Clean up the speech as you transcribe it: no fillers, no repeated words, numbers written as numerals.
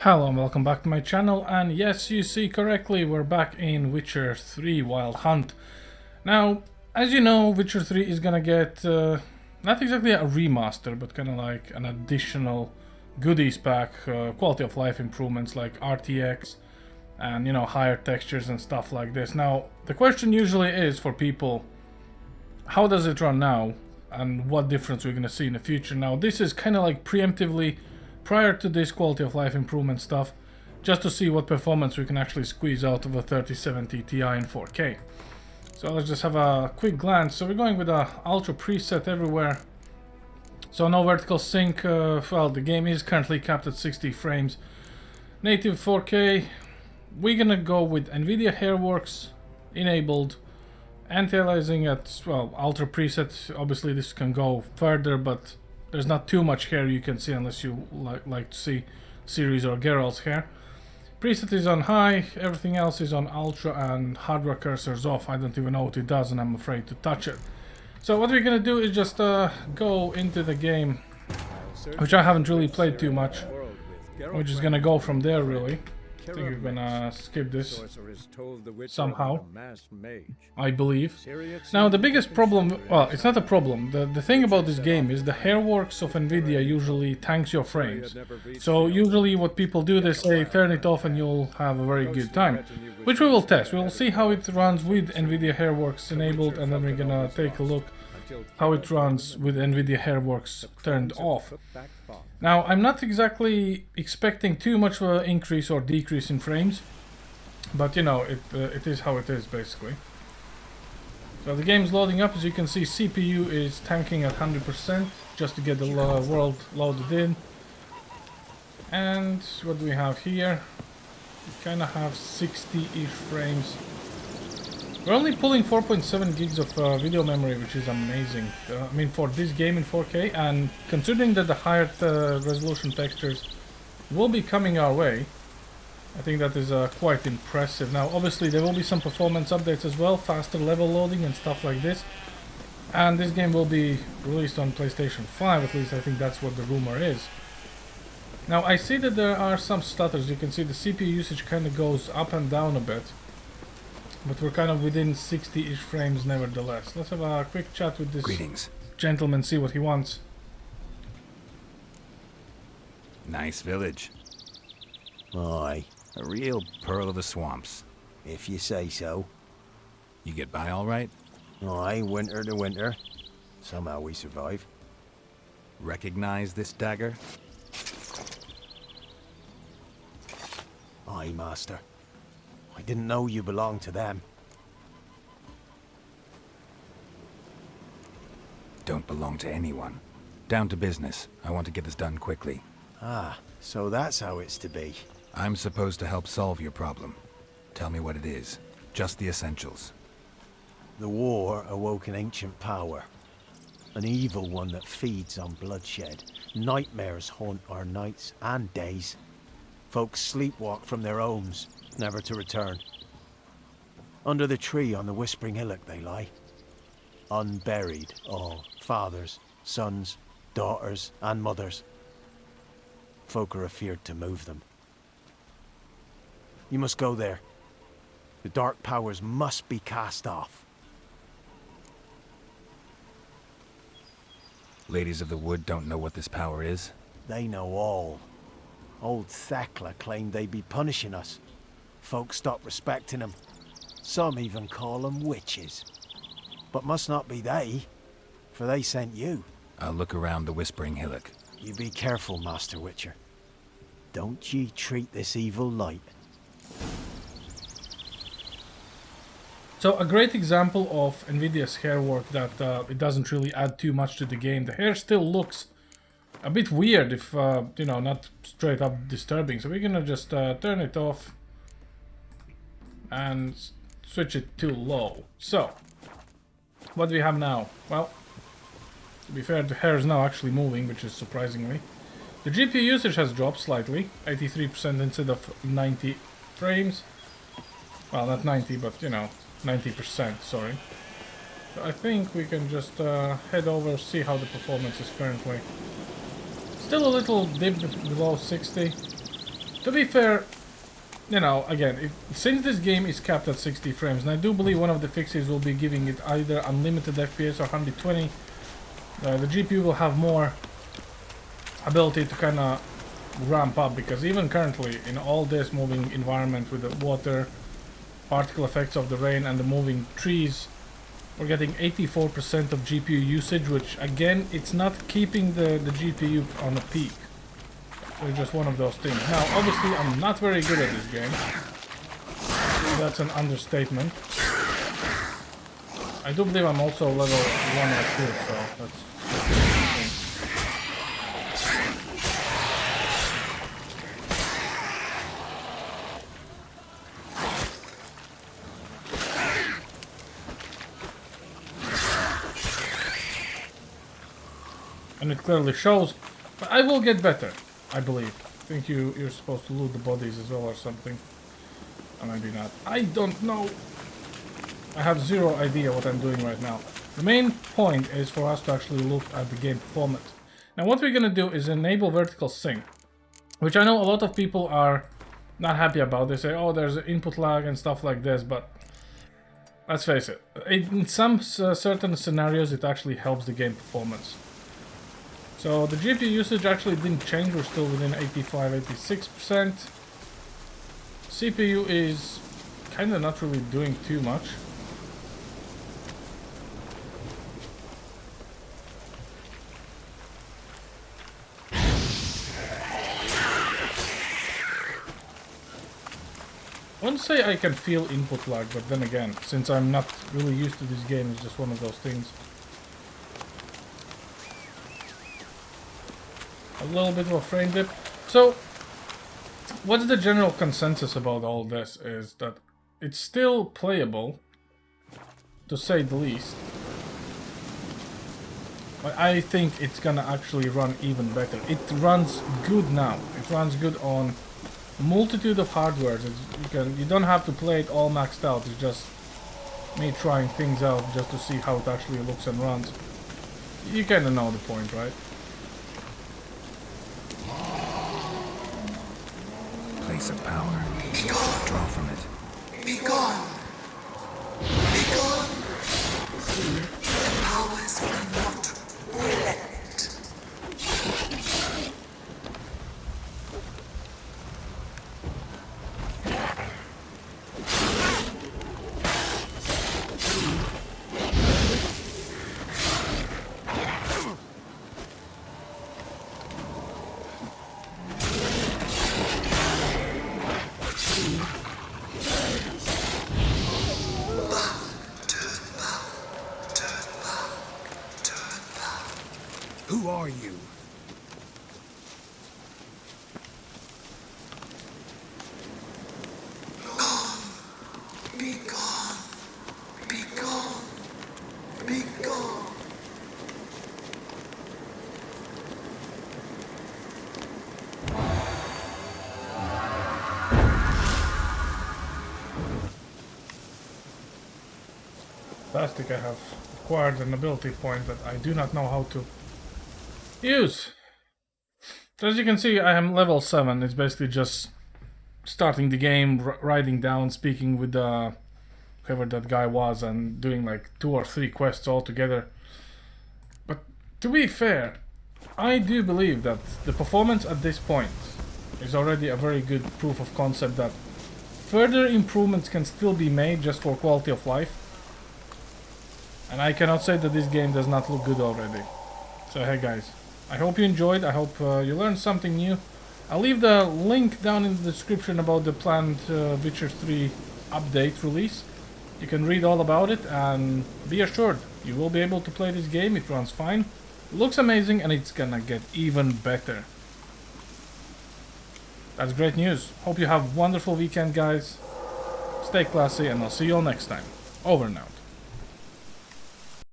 Hello and welcome back to my channel, and yes, you see correctly, we're back in Witcher 3 Wild Hunt. Now, as you know, Witcher 3 is gonna get not exactly a remaster, but kind of like an additional goodies pack, quality of life improvements like RTX and, you know, higher textures and stuff like this. Now, the question usually is for people, how does it run now and what difference we're gonna see in the future. Now, this is kind of like preemptively prior to this quality of life improvement stuff, just to see what performance we can actually squeeze out of a 3070 Ti in 4K. So let's just have a quick glance. So we're going with a ultra preset everywhere. So no vertical sync. Well, the game is currently capped at 60 frames. Native 4K. We're gonna go with NVIDIA HairWorks enabled. Anti-aliasing at, well, ultra preset. Obviously this can go further, but there's not too much hair you can see unless you like to see Ciri's or Geralt's hair. Preset is on high, everything else is on ultra, and hardware cursor's off. I don't even know what it does and I'm afraid to touch it. So what we're gonna do is just go into the game, which I haven't really played too much. We're just gonna go from there really. I think we're gonna skip this somehow, I believe. Now the biggest problem, well, it's not a problem, the thing about this game is the HairWorks of NVIDIA usually tanks your frames. So usually what people do, they say turn it off and you'll have a very good time, which we will test. We will see how it runs with NVIDIA HairWorks enabled, and then we're gonna take a look how it runs with NVIDIA HairWorks turned off. Now, I'm not exactly expecting too much of an increase or decrease in frames, but you know, it is how it is basically. So the game's loading up. As you can see, CPU is tanking at 100% just to get the world loaded in. And what do we have here? We kind of have 60-ish frames. We're only pulling 4.7 gigs of video memory, which is amazing. I mean, for this game in 4K, and considering that the higher resolution textures will be coming our way, I think that is quite impressive. Now, obviously, there will be some performance updates as well, faster level loading and stuff like this. And this game will be released on PlayStation 5, at least I think that's what the rumor is. Now, I see that there are some stutters. You can see the CPU usage kind of goes up and down a bit. But we're kind of within 60-ish frames nevertheless. Let's have a quick chat with this gentleman, see what he wants. Nice village. Aye. A real pearl of the swamps. If you say so. You get by all right? Aye, winter to winter. Somehow we survive. Recognize this dagger? Aye, master. I didn't know you belonged to them. Don't belong to anyone. Down to business. I want to get this done quickly. Ah, so that's how it's to be. I'm supposed to help solve your problem. Tell me what it is. Just the essentials. The war awoke an ancient power. An evil one that feeds on bloodshed. Nightmares haunt our nights and days. Folks sleepwalk from their homes, never to return. Under the tree on the Whispering Hillock they lie. Unburied all, fathers, sons, daughters and mothers. Folk are afeared to move them. You must go there. The dark powers must be cast off. Ladies of the Wood don't know what this power is? They know all. Old Thekla claimed they'd be punishing us. Folk stopped respecting them. Some even call them witches. But must not be they, for they sent you. I'll look around the Whispering Hillock. You be careful, Master Witcher. Don't ye treat this evil light. So a great example of NVIDIA's hair work that it doesn't really add too much to the game. The hair still looks a bit weird, if you know, not straight up disturbing. So we're gonna just turn it off and switch it to low. So what do we have now? Well, to be fair, the hair is now actually moving, which is surprisingly. The GPU usage has dropped slightly, 83% instead of 90 frames. Well, not 90, but you know, 90%, sorry. So I think we can just head over, see how the performance is currently. Still a little dip below 60. To be fair, you know, again, since this game is capped at 60 frames, and I do believe one of the fixes will be giving it either unlimited FPS or 120, the GPU will have more ability to kind of ramp up, because even currently in all this moving environment with the water, particle effects of the rain and the moving trees, we're getting 84% of GPU usage, which again, it's not keeping the GPU on a peak. So it's just one of those things. Now, obviously, I'm not very good at this game. That's an understatement. I do believe I'm also level 1 or 2, so that's and it clearly shows, but I will get better, I believe. I think you're supposed to loot the bodies as well or something. Or maybe not. I don't know. I have zero idea what I'm doing right now. The main point is for us to actually look at the game performance. Now what we're gonna do is enable vertical sync, which I know a lot of people are not happy about. They say, oh, there's input lag and stuff like this, but let's face it, in some certain scenarios it actually helps the game performance. So the GPU usage actually didn't change, we're still within 85-86%. CPU is kinda not really doing too much. I wouldn't say I can feel input lag, but then again, since I'm not really used to this game, it's just one of those things. A little bit of a frame dip. So, what's the general consensus about all this is that it's still playable, to say the least. But I think it's gonna actually run even better. It runs good now. It runs good on a multitude of hardwares. You don't have to play it all maxed out. It's just me trying things out just to see how it actually looks and runs. You kinda know the point, right? Place of power. Draw from it. Be gone! Be gone! The powers will not relent. Who are you? Be gone! Be gone! Be gone! Fantastic, I have acquired an ability point that I do not know how to use. So as you can see, I am level 7. It's basically just starting the game, writing down, speaking with whoever that guy was, and doing like 2 or 3 quests all together. But to be fair, I do believe that the performance at this point is already a very good proof of concept that further improvements can still be made just for quality of life. And I cannot say that this game does not look good already. So hey guys, I hope you enjoyed, I hope you learned something new. I'll leave the link down in the description about the planned Witcher 3 update release. You can read all about it and be assured you will be able to play this game. It runs fine, it looks amazing, and it's gonna get even better. That's great news. Hope you have a wonderful weekend guys. Stay classy and I'll see you all next time. Over and out.